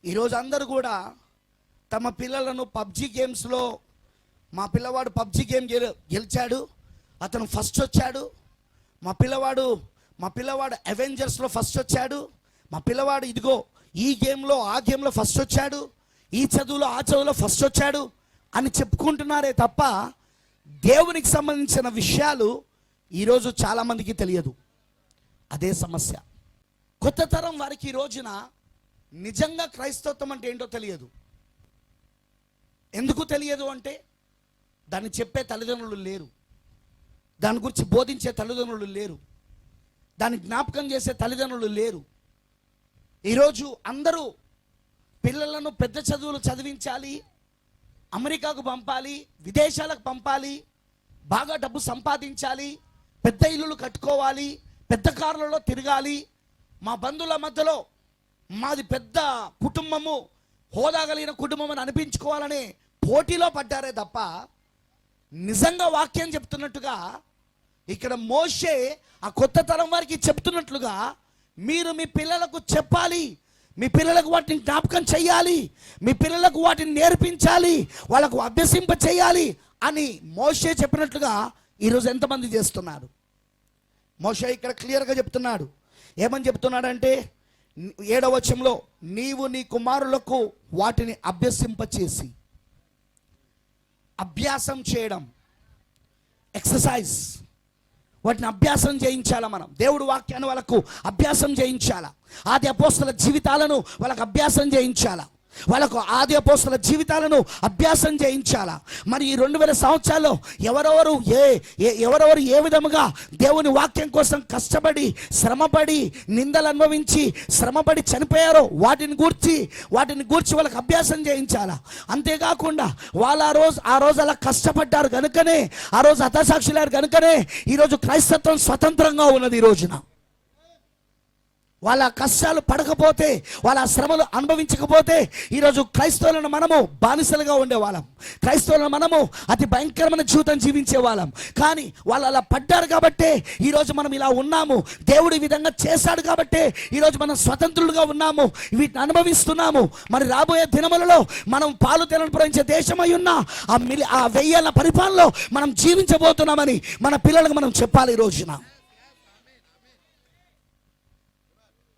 ఈరోజు అందరూ కూడా తమ పిల్లలను పబ్జి గేమ్స్లో, మా పిల్లవాడు పబ్జి గేమ్ గెలిచాడు, అతను ఫస్ట్ వచ్చాడు, మా పిల్లవాడు అవెంజర్స్లో ఫస్ట్ వచ్చాడు, మా పిల్లవాడు ఇదిగో ఈ గేమ్లో ఆ గేమ్లో ఫస్ట్ వచ్చాడు, ఈ చదువులో ఆ చదువులో ఫస్ట్ వచ్చాడు అని చెప్పుకుంటున్నారే తప్ప దేవునికి సంబంధించిన విషయాలు ఈరోజు చాలామందికి తెలియదు. అదే సమస్య. కొత్త తరం వారికి ఈ రోజున నిజంగా క్రైస్తవత్వం అంటే ఏంటో తెలియదు. ఎందుకు తెలియదు అంటే దాన్ని చెప్పే తల్లిదండ్రులు లేరు, దాని గురించి బోధించే తల్లిదండ్రులు లేరు, దాన్ని జ్ఞాపకం చేసే తల్లిదండ్రులు లేరు. ఈరోజు అందరూ పిల్లలను పెద్ద చదువులు చదివించాలి, అమెరికాకు పంపాలి, విదేశాలకు పంపాలి, బాగా డబ్బు సంపాదించాలి, పెద్ద ఇల్లులు కట్టుకోవాలి, పెద్ద కార్లలో తిరగాలి, మా బంధువుల మధ్యలో మాది పెద్ద కుటుంబము, హోదా కలిగిన కుటుంబం అని అనిపించుకోవాలనే పోటీలో పడ్డారే తప్ప నిజంగా వాక్యం చెప్తున్నట్టుగా ఇక్కడ మోషే ఆ కొత్త తరం వారికి చెప్తున్నట్లుగా మీరు మీ పిల్లలకు చెప్పాలి, మీ పిల్లలకు వాటిని జ్ఞాపకం చేయాలి, మీ పిల్లలకు వాటిని నేర్పించాలి, వాళ్ళకు అభ్యసింప చేయాలి అని మోషే చెప్పినట్లుగా ఈరోజు ఎంతమంది చేస్తున్నారు? మోషే ఇక్కడ క్లియర్గా చెప్తున్నాడు. ఏమని చెప్తున్నాడంటే 7వ వచనంలో, నీవు నీ కుమారులకు వాటిని అభ్యసింపచేసి, అభ్యాసం చేయడం, ఎక్సర్సైజ్, వాటిని అభ్యాసం చేయించాలా. మనం దేవుడు వాక్యాన్ని వాళ్ళకు అభ్యాసం చేయించాలా, ఆది అపోస్తల జీవితాలను వాళ్ళకు అభ్యాసం చేయించాలా, వాళ్ళకు ఆది అపోస్తల జీవితాలను అభ్యాసం చేయించాలా. మరి ఈ 2000 సంవత్సరాల్లో ఎవరెవరు ఏ విధముగా దేవుని వాక్యం కోసం కష్టపడి, శ్రమపడి, నిందలు అనుభవించి, శ్రమపడి చనిపోయారో వాటిని గూర్చి వాళ్ళకి అభ్యాసం చేయించాలా. అంతేకాకుండా వాళ్ళు ఆ రోజు అలా కష్టపడ్డారు కనుకనే, ఆ రోజు హతసాక్షులారు కనుకనే ఈరోజు క్రైస్తత్వం స్వతంత్రంగా ఉన్నది. ఈ రోజున వాళ్ళ కష్టాలు పడకపోతే, వాళ్ళ శ్రమలు అనుభవించకపోతే ఈరోజు క్రైస్తవులను మనము బానిసలుగా ఉండేవాళ్ళం, క్రైస్తవులను మనము అతి భయంకరమైన జీవితం జీవించే వాళ్ళం. కానీ వాళ్ళు అలా పడ్డారు కాబట్టే ఈరోజు మనం ఇలా ఉన్నాము. దేవుడు ఈ విధంగా చేశాడు కాబట్టే ఈరోజు మనం స్వతంత్రులుగా ఉన్నాము, వీటిని అనుభవిస్తున్నాము. మరి రాబోయే దినములలో మనం పాలు తేనెలు ప్రవహించే దేశమై ఉన్న ఆ 1000 ఏళ్ల పరిపాలనలో మనం జీవించబోతున్నామని మన పిల్లలకు మనం చెప్పాలి. ఈ రోజున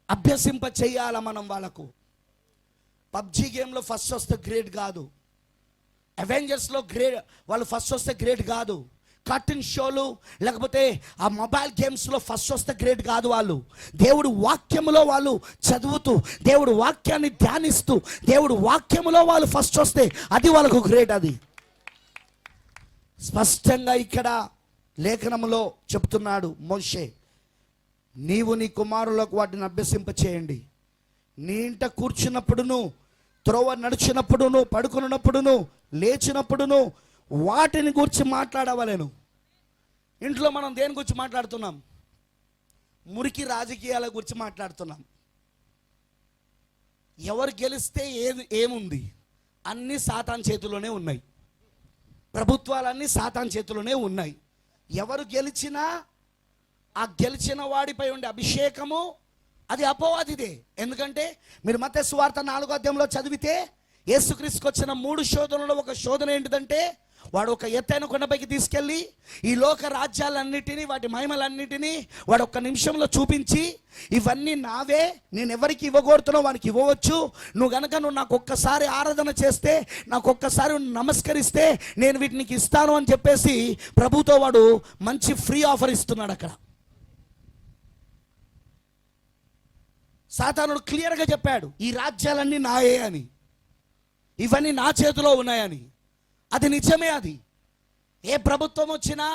అభ్యసింప చేయాల మనం వాళ్ళకు. పబ్జి గేమ్లో ఫస్ట్ వస్తే గ్రేట్ కాదు, అవెంజర్స్లో వాళ్ళు ఫస్ట్ వస్తే గ్రేట్ కాదు, కార్టూన్ షోలు లేకపోతే ఆ మొబైల్ గేమ్స్లో ఫస్ట్ వస్తే గ్రేట్ కాదు. వాళ్ళు దేవుడు వాక్యములో వాళ్ళు చదువుతూ, దేవుడు వాక్యాన్ని ధ్యానిస్తూ, దేవుడు వాక్యములో వాళ్ళు ఫస్ట్ వస్తే అది వాళ్ళకు గ్రేట్. అది స్పష్టంగా ఇక్కడ లేఖనములో చెప్తున్నాడు మోషే, నీవు నీ కుమారులకు వాటిని అభ్యసింప చేయండి. నీ ఇంట కూర్చున్నప్పుడును, త్రోవ నడిచినప్పుడును, పడుకున్నప్పుడును, లేచినప్పుడును వాటిని గురించి మాట్లాడవలేను. ఇంట్లో మనం దేని గురించి మాట్లాడుతున్నాం? మురికి రాజకీయాల గురించి మాట్లాడుతున్నాం. ఎవరు గెలిస్తే ఏముంది? అన్నీ సాతాన్ చేతిలోనే ఉన్నాయి, ప్రభుత్వాలన్నీ సాతాన్ చేతిలోనే ఉన్నాయి. ఎవరు గెలిచినా ఆ గెలిచిన వాడిపై ఉండే అభిషేకము అది అపవాదిదే. ఎందుకంటే మీరు మత్తయి సువార్త 4వ అధ్యాయంలో చదివితే యేసుక్రీస్తుకు వచ్చిన 3 శోధనలో ఒక శోధన ఏంటిదంటే, వాడు ఒక ఎత్తైన కొండపైకి తీసుకెళ్ళి ఈ లోక రాజ్యాలన్నిటినీ, వాటి మహిమలన్నిటినీ వాడు 1 నిమిషంలో చూపించి, ఇవన్నీ నావే, నేను ఎవరికి ఇవ్వకూడుతున్నావు వానికి ఇవ్వవచ్చు, నువ్వు నాకు ఒక్కసారి ఆరాధన చేస్తే, నాకు ఒక్కసారి నమస్కరిస్తే నేను వీటిని ఇస్తాను అని చెప్పేసి ప్రభుతో వాడు మంచి ఫ్రీ ఆఫర్ ఇస్తున్నాడు. అక్కడ సాతానుడు క్లియర్గా చెప్పాడు, ఈ రాజ్యాలన్నీ నాయే అని, ఇవన్నీ నా చేతిలో ఉన్నాయని. అది నిజమే. అది ఏ ప్రభుత్వం వచ్చినా,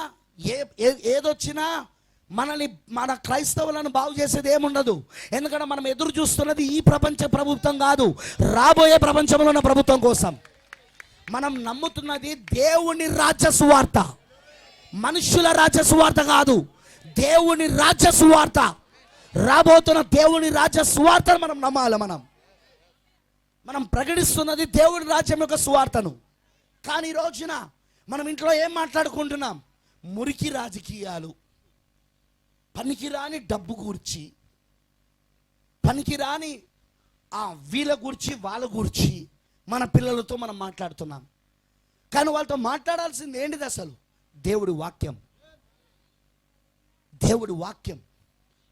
ఏదొచ్చినా మన క్రైస్తవులను బాగు చేసేది ఏముండదు. ఎందుకంటే మనం ఎదురు చూస్తున్నది ఈ ప్రపంచ ప్రభుత్వం కాదు, రాబోయే ప్రపంచంలో ఉన్న ప్రభుత్వం కోసం. మనం నమ్ముతున్నది దేవుని రాజ్య సువార్త, మనుషుల రాజ్య సువార్త కాదు, దేవుని రాజ్య సువార్త. రాబోతున్న దేవుని రాజ్య సువార్తను మనం నమ్మాలి. మనం ప్రకటిస్తున్నది దేవుని రాజ్యం యొక్క సువార్తను. కానీ ఈ రోజున మనం ఇంట్లో ఏం మాట్లాడుకుంటున్నాం? మురికి రాజకీయాలు, పనికిరాని డబ్బు గూర్చి, పనికిరాని వీళ్ళ గురించి వాళ్ళ గురించి మన పిల్లలతో మనం మాట్లాడుతున్నాం. కానీ వాళ్ళతో మాట్లాడాల్సింది ఏంటిది? అసలు దేవుడి వాక్యం. దేవుడి వాక్యం,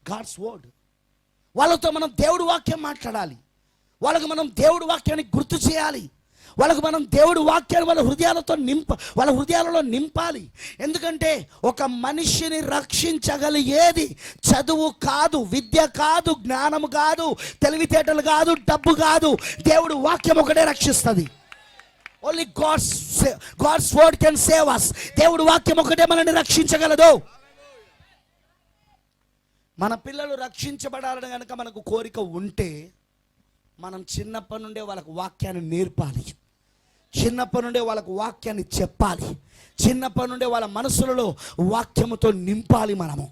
గాడ్స్ వర్డ్. వాళ్ళతో మనం దేవుడి వాక్యం మాట్లాడాలి. వాళ్ళకి మనం దేవుడి వాక్యాన్ని గుర్తు చేయాలి. వాళ్ళకు మనం దేవుడి వాక్యాన్ని వాళ్ళ హృదయాలలో నింపాలి. ఎందుకంటే ఒక మనిషిని రక్షించగలిగేది చదువు కాదు, విద్య కాదు, జ్ఞానము కాదు, తెలివితేటలు కాదు, డబ్బు కాదు. దేవుడి వాక్యం ఒకటే రక్షిస్తుంది. Only God's word can save us. దేవుడి వాక్యం ఒకటే మనల్ని రక్షించగలదు. మన పిల్లలు రక్షించబడాలని కనుక మనకు కోరిక ఉంటే మనం చిన్నప్పటి నుండే వాళ్ళకు వాక్యాన్ని నేర్పాలి. చిన్నప్పటి నుండే వాళ్ళకు వాక్యాన్ని చెప్పాలి. చిన్నప్పటి నుండే వాళ్ళ మనసులలో వాక్యముతో నింపాలి మనము.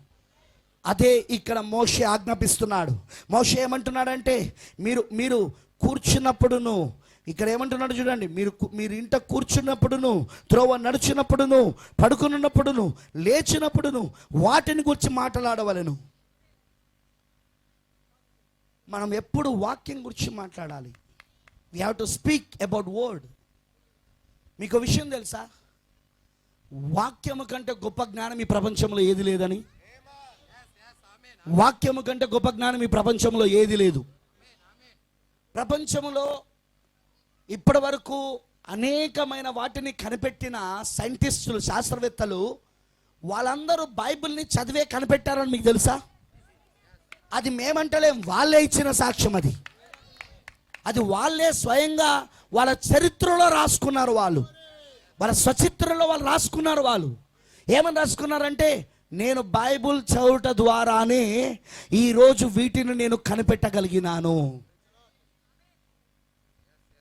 అదే ఇక్కడ మోషే ఆజ్ఞాపిస్తున్నాడు. మోషే ఏమంటున్నాడంటే, మీరు కూర్చున్నప్పుడును, ఇక్కడ ఏమంటున్నాడు చూడండి, మీరు ఇంట కూర్చున్నప్పుడును, త్రోవ నడుచున్నప్పుడును, పడుకున్నప్పుడును, లేచినప్పుడును వాటిని గురించి మాట్లాడవలెను. మనం ఎప్పుడు వాక్యం గురించి మాట్లాడాలి. We have to speak about word. మీకు విషయం తెలుసా? వాక్యము కంటే గొప్ప జ్ఞానం ఈ ప్రపంచంలో ఏది లేదని. వాక్యము కంటే గొప్ప జ్ఞానం ఈ ప్రపంచంలో ఏది లేదు. ప్రపంచంలో ఇప్పటి వరకు అనేకమైన వాటిని కనిపెట్టిన సైంటిస్టులు, శాస్త్రవేత్తలు, వాళ్ళందరూ బైబిల్ని చదివే కనిపెట్టారని మీకు తెలుసా? అది మేమంటలేం, వాళ్ళే ఇచ్చిన సాక్ష్యం. అది వాళ్ళే స్వయంగా వాళ్ళ చరిత్రలో రాసుకున్నారు. వాళ్ళ స్వచిత్రలో వాళ్ళు రాసుకున్నారు. వాళ్ళు ఏమని రాసుకున్నారంటే, నేను బైబిల్ చదువుట ద్వారానే ఈరోజు వీటిని నేను కనిపెట్టగలిగినాను.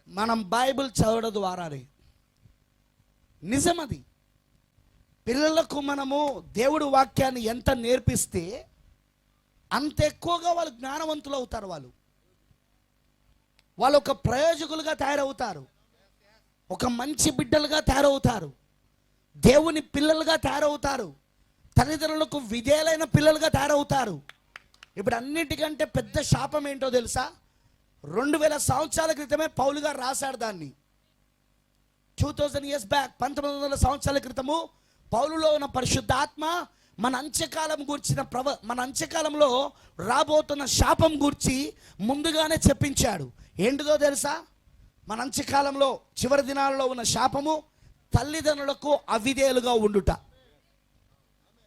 మనం బైబిల్ చదవడం ద్వారానే. నిజమది. పిల్లలకు మనము దేవుడి వాక్యాన్ని ఎంత నేర్పిస్తే అంత ఎక్కువగా వాళ్ళు జ్ఞానవంతులు అవుతారు. వాళ్ళు ఒక ప్రయోజకులుగా తయారవుతారు. ఒక మంచి బిడ్డలుగా తయారవుతారు. దేవుని పిల్లలుగా తయారవుతారు. తల్లిదండ్రులకు విధేయులైన పిల్లలుగా తయారవుతారు. ఇప్పుడు అన్నిటికంటే పెద్ద శాపం ఏంటో తెలుసా? 2000 సంవత్సరాల క్రితమే పౌలు గారు రాశాడు దాన్ని. 2000 years బ్యాక్, 1900 సంవత్సరాల క్రితము పౌలులో ఉన్న పరిశుద్ధాత్మ మన అంత్యకాలంలో రాబోతున్న శాపం గురించి ముందుగానే చెప్పించాడు. ఏంటిదో తెలుసా? మన అంత్యకాలంలో చివరి దినాలలో ఉన్న శాపము తల్లిదండ్రులకు అవిధేయులుగా ఉండుట.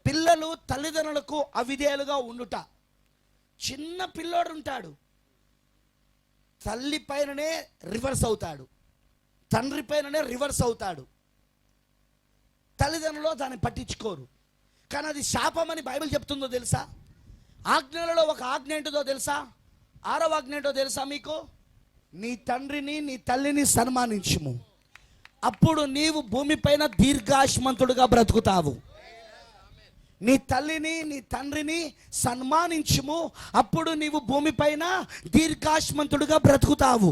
పిల్లలు తల్లిదండ్రులకు అవిధేయులుగా ఉండుట. చిన్న పిల్లోడు ఉంటాడు, తల్లి పైననే రివర్స్ అవుతాడు, తండ్రి పైననే రివర్స్ అవుతాడు. తల్లిదండ్రులు దాన్ని పట్టించుకోరు. కానీ అది శాపం అని బైబిల్ చెప్తుందో తెలుసా? ఆజ్ఞలలో ఒక ఆజ్ఞ ఏంటిదో తెలుసా? 6వ ఆజ్ఞ ఏంటో తెలుసా మీకు? నీ తండ్రిని నీ తల్లిని సన్మానించుము, అప్పుడు నీవు భూమిపైన దీర్ఘాయుష్మంతుడుగా బ్రతుకుతావు. నీ తల్లిని నీ తండ్రిని సన్మానించుము, అప్పుడు నీవు భూమిపైన దీర్ఘాయుష్మంతుడుగా బ్రతుకుతావు.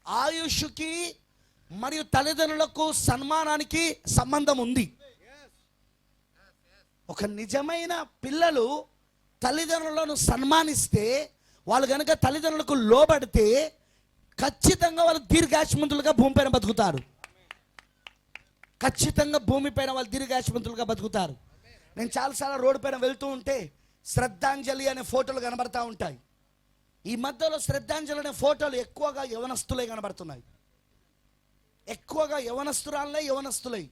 ఆయుష్కి మరియు తల్లిదండ్రులకు సన్మానానికి సంబంధం ఉంది. ఒక నిజమైన పిల్లలు తల్లిదండ్రులను సన్మానిస్తే, వాళ్ళు కనుక తల్లిదండ్రులకు లోబడితే ఖచ్చితంగా వాళ్ళు దీర్ఘాయుష్మంతులుగా భూమిపైన బతుకుతారు. ఖచ్చితంగా భూమిపైన వాళ్ళు దీర్ఘాయుష్మంతులుగా బతుకుతారు. నేను చాలాసార్లు రోడ్డు పైన వెళ్తూ ఉంటే శ్రద్ధాంజలి అనే ఫోటోలు కనబడతా ఉంటాయి. ఈ మధ్యలో శ్రద్ధాంజలి అనే ఫోటోలు ఎక్కువగా యవనస్తులే కనబడుతున్నాయి. ఎక్కువగా యవనస్తులై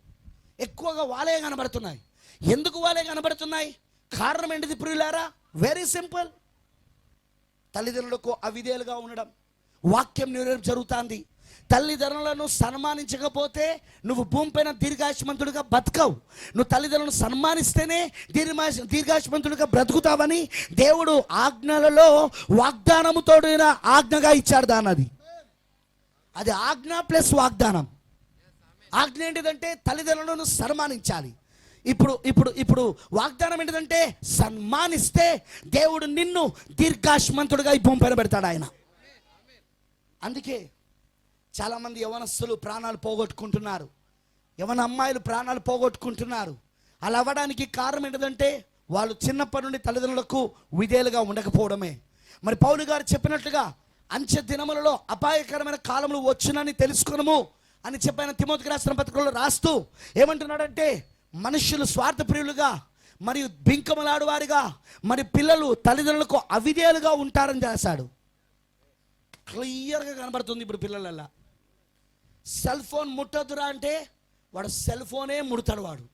ఎక్కువగా వాళ్ళే కనబడుతున్నాయి. ఎందుకు వాళ్ళే కనబడుతున్నాయి? కారణం ఏంటిది ప్రియులారా? Very simple. తల్లిదండ్రులకు అవిధేయులుగా ఉండడం. వాక్యం నెరవేర్పు జరుగుతుంది. తల్లిదండ్రులను సన్మానించకపోతే నువ్వు భూమిపైన దీర్ఘాయుష్మంతుడిగా బతకవు. నువ్వు తల్లిదండ్రులను సన్మానిస్తేనే దీర్ఘాయుష్మంతుడిగా బ్రతుకుతావని దేవుడు ఆజ్ఞలలో వాగ్దానముతోడిన ఆజ్ఞగా ఇచ్చాడు దాన్ని. అది ఆజ్ఞ ప్లస్ వాగ్దానం. ఆజ్ఞ ఏంటిదంటే తల్లిదండ్రులను సన్మానించాలి. ఇప్పుడు వాగ్దానం ఏంటిదంటే సన్మానిస్తే దేవుడు నిన్ను దీర్ఘాయుష్మంతుడిగా ఈ భూమి పైన పెడతాడు ఆయన. అందుకే చాలామంది యవనస్తులు ప్రాణాలు పోగొట్టుకుంటున్నారు. యవన అమ్మాయిలు ప్రాణాలు పోగొట్టుకుంటున్నారు. అలా అవ్వడానికి కారణం ఏంటంటే వాళ్ళు చిన్నప్పటి నుండి తల్లిదండ్రులకు విధేయులుగా ఉండకపోవడమే. మరి పౌలు గారు చెప్పినట్లుగా అంచె దినములలో అపాయకరమైన కాలములు వచ్చునని తెలుసుకొనుము అని చెప్పిన తిమోతికి రాసిన పత్రికలో రాస్తూ ఏమంటున్నాడంటే, మనుషులు స్వార్థప్రియులుగా మరియు బింకములాడు వారిగా, మరి పిల్లలు తల్లిదండ్రులకు అవిధేయులుగా ఉంటారని చేశాడు. క్లియర్గా కనబడుతుంది ఇప్పుడు పిల్లలల్లా. సెల్ ఫోన్ ముట్టొద్దురా అంటే వాడు సెల్ ఫోనే ముడతాడు. వాడు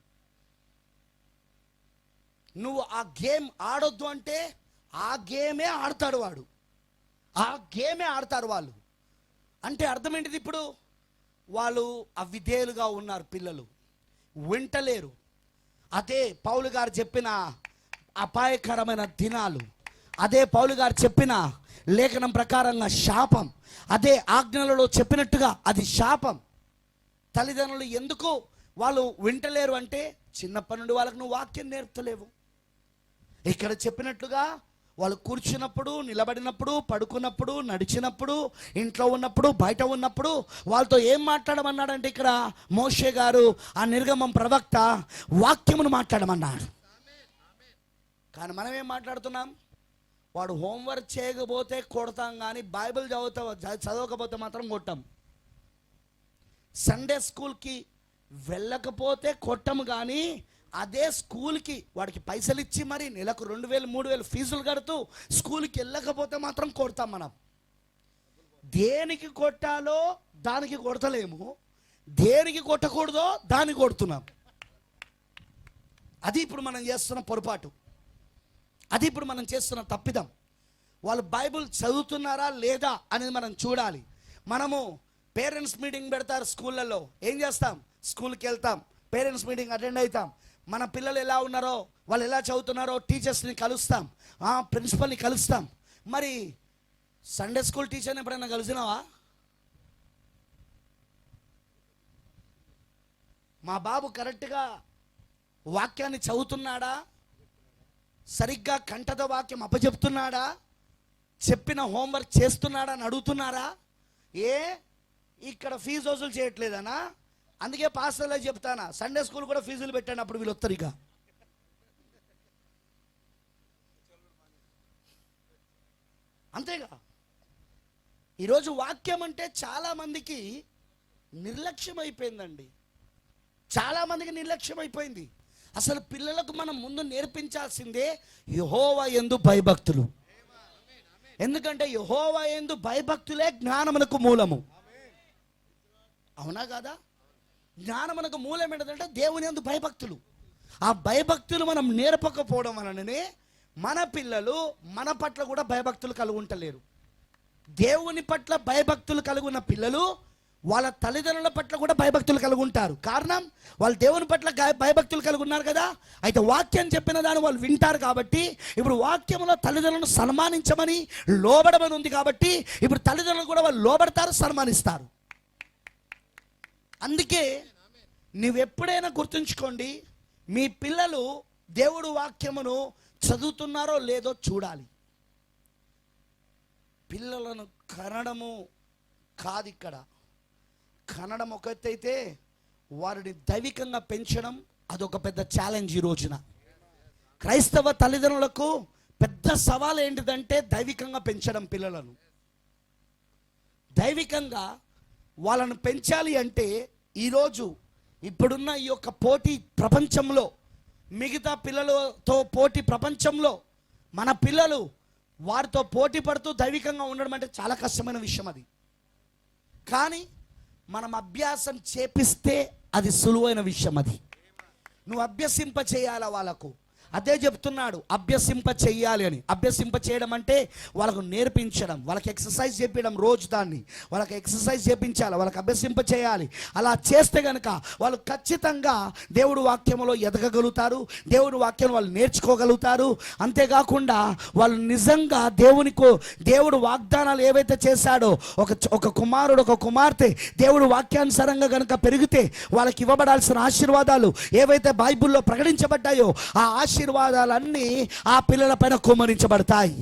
నువ్వు ఆ గేమ్ ఆడొద్దు అంటే ఆ గేమే ఆడతాడు. వాడు ఆ గేమే ఆడతారు వాళ్ళు. అంటే అర్థం ఏంటిది? ఇప్పుడు వాళ్ళు అవిధేయులుగా ఉన్నారు, పిల్లలు వింటలేరు. అదే పౌలు గారు చెప్పిన అపాయకరమైన దినాలు, అదే పౌలు గారు చెప్పిన లేఖనం ప్రకారంగా శాపం, అదే ఆజ్ఞలలో చెప్పినట్టుగా అది శాపం. తల్లిదండ్రులు ఎందుకు వాళ్ళు వింటలేరు అంటే, చిన్నప్పటి నుండి వాళ్ళకు నువ్వు వాక్యం నేర్పుతలేవు. ఇక్కడ చెప్పినట్లుగా వాళ్ళు కూర్చున్నప్పుడు, నిలబడినప్పుడు, పడుకున్నప్పుడు, నడిచినప్పుడు, ఇంట్లో ఉన్నప్పుడు, బయట ఉన్నప్పుడు వాళ్ళతో ఏం మాట్లాడమన్నాడంటే, ఇక్కడ మోషే గారు ఆ నిర్గమం ప్రవక్త వాక్యమును మాట్లాడమన్నాడు. కానీ మనం ఏం మాట్లాడుతున్నాం? వాడు హోంవర్క్ చేయకపోతే కొడతాం, కానీ బైబిల్ చదవకపోతే మాత్రం కొట్టాం. సండే స్కూల్కి వెళ్ళకపోతే కొట్టము, కానీ అదే స్కూల్కి వాడికి పైసలు ఇచ్చి మరి నెలకు 2000 3000 ఫీజులు కడుతూ స్కూల్కి వెళ్ళకపోతే మాత్రం కొడతాం. మనం దేనికి కొట్టాలో దానికి కొడతలేము, దేనికి కొట్టకూడదో దానికి కొడుతున్నాం. అది ఇప్పుడు మనం చేస్తున్న పొరపాటు, అది ఇప్పుడు మనం చేస్తున్న తప్పిదం. వాళ్ళు బైబిల్ చదువుతున్నారా లేదా అనేది మనం చూడాలి. మనము పేరెంట్స్ మీటింగ్ పెడతారు స్కూళ్ళల్లో, ఏం చేస్తాం? స్కూల్కి వెళ్తాం, పేరెంట్స్ మీటింగ్ అటెండ్ అవుతాం. మన పిల్లలు ఎలా ఉన్నారో, వాళ్ళు ఎలా చదువుతున్నారో టీచర్స్ని కలుస్తాం, ప్రిన్సిపల్ని కలుస్తాం. మరి సండే స్కూల్ టీచర్ని ఎప్పుడైనా కలిసినావా? మా బాబు కరెక్ట్గా వాక్యాన్ని చదువుతున్నాడా, సరిగ్గా కంఠత వాక్యం అప్పచెప్తున్నాడా, చెప్పిన హోంవర్క్ చేస్తున్నాడా అని అడుగుతున్నారా? ఇక్కడ ఫీజు వసూలు చేయట్లేదనా? అందుకే పాస్టర్లే చెప్తానా, సండే స్కూల్ కూడా ఫీజులు పెట్టండి, అప్పుడు వీళ్ళు వస్తారు. ఇక అంతేగా. ఈరోజు వాక్యం అంటే చాలామందికి నిర్లక్ష్యం అయిపోయిందండి. చాలామందికి నిర్లక్ష్యం అయిపోయింది. అసలు పిల్లలకు మనం ముందు నేర్పించాల్సిందే యెహోవా యందు భయభక్తులు. ఎందుకంటే యెహోవా యందు భయభక్తులే జ్ఞానమునకు మూలము. అవునా కాదా? జ్ఞానమునకు మూలం ఏంటంటే దేవుని యందు భయభక్తులు. ఆ భయభక్తులు మనం నేర్పకపోవడం వలననే మన పిల్లలు మన పట్ల కూడా భయభక్తులు కలిగి ఉంటలేరు. దేవుని పట్ల భయభక్తులు కలిగి ఉన్న పిల్లలు వాళ్ళ తల్లిదండ్రుల పట్ల కూడా భయభక్తులు కలిగి ఉంటారు. కారణం, వాళ్ళు దేవుని పట్ల భయభక్తులు కలిగి ఉన్నారు కదా. అయితే వాక్యం చెప్పిన దాన్ని వాళ్ళు వింటారు కాబట్టి, ఇప్పుడు వాక్యంలో తల్లిదండ్రులను సన్మానించమని, లోబడమని ఉంది కాబట్టి ఇప్పుడు తల్లిదండ్రులు కూడా వాళ్ళు లోబడతారు, సన్మానిస్తారు. అందుకే నువ్వెప్పుడైనా గుర్తుంచుకోండి, మీ పిల్లలు దేవుడు వాక్యమును చదువుతున్నారో లేదో చూడాలి. పిల్లలను కనడము కాదు ఇక్కడ. కనడం ఒక ఎత్తు అయితే, వారిని దైవికంగా పెంచడం అదొక పెద్ద ఛాలెంజ్. ఈ రోజున క్రైస్తవ తల్లిదండ్రులకు పెద్ద సవాల్ ఏంటిదంటే దైవికంగా పెంచడం. పిల్లలను దైవికంగా వాళ్ళను పెంచాలి అంటే, ఈరోజు ఇప్పుడున్న ఈ యొక్క పోటీ ప్రపంచంలో, మిగతా పిల్లలతో పోటీ ప్రపంచంలో మన పిల్లలు వారితో పోటీ పడుతూ దైవికంగా ఉండడం అంటే చాలా కష్టమైన విషయం అది. కానీ మనం అభ్యాసం చేపిస్తే అది సులువైన విషయం. అది నువ్వు అభ్యసింప చేయాలా వాళ్ళకు. అదే చెప్తున్నాడు, అభ్యసింప చెయ్యాలి అని. అభ్యసింప చేయడం అంటే వాళ్ళకు నేర్పించడం, వాళ్ళకి ఎక్సర్సైజ్ చేపించడం. రోజు దాన్ని వాళ్ళకి ఎక్సర్సైజ్ చేపించాలి, వాళ్ళకి అభ్యసింప చేయాలి. అలా చేస్తే కనుక వాళ్ళు ఖచ్చితంగా దేవుడు వాక్యంలో ఎదగగలుగుతారు, దేవుడు వాక్యం వాళ్ళు నేర్చుకోగలుగుతారు. అంతేకాకుండా వాళ్ళు నిజంగా దేవుడు వాగ్దానాలు ఏవైతే చేశాడో, ఒక కుమారుడు ఒక కుమార్తె దేవుడు వాక్యానుసారంగా కనుక పెరిగితే వాళ్ళకి ఇవ్వబడాల్సిన ఆశీర్వాదాలు ఏవైతే బైబిల్లో ప్రకటించబడ్డాయో ఆ ఆశీర్వాదాలన్నీ ఆ పిల్లల పైన కుమ్మరించబడతాయి.